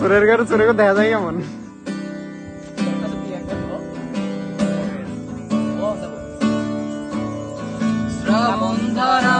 চোরের ঘরে চোরেকে দেখা যায় কেমন? শ্রাবণ ধারা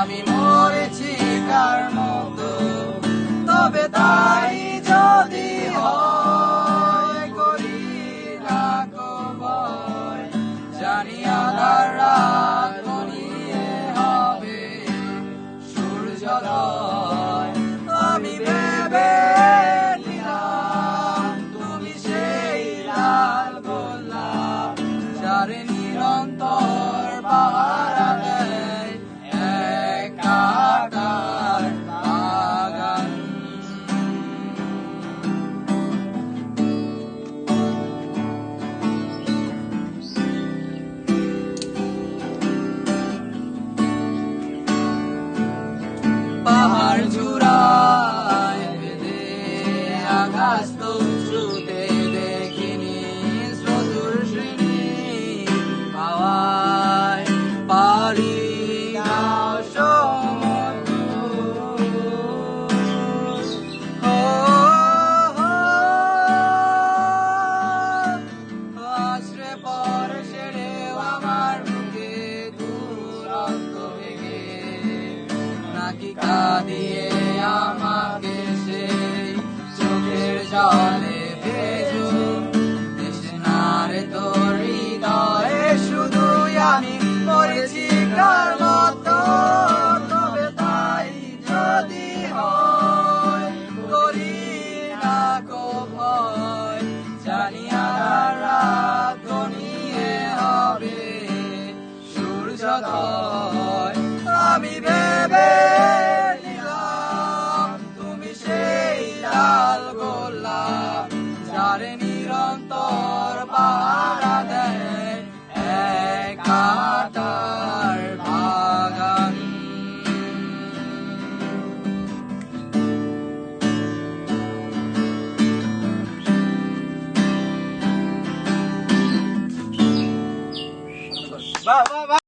আমি মরেছি কার মতো, তবে তাই যদি হয় করি রাখো ভয়, জানি আধার রাত ঘনিয়ে হবে সূর্যোদয়। আমি ভেবে নিলাম তুমি সেই লাল গোলাপ, যারে নিরন্তর পাহারা দেয় কাটার বাগান। পাহাড় চূড়ায় বেঁধে আকাশ তো ছুটে দেখিনি, চতুর শ্রেণী পাওয়ায় পারি দিয়ে আমাকে সেই চোখের জলে ভেজো, তৃষ্ণারে তোর হৃদয়ে শুধুই আমি মরেছি কার মতো, তবে তাই যদি হয় করি রাখো ভয়, জানি আধার রাত ঘনিয়ে হবে সূর্যোদয়। আমি ভেবে নিলাম তুমি সেই লাল গোলাপ, যারে নিরন্তর পাহারা দেয় কাটার বাগান। বাহ বাহ।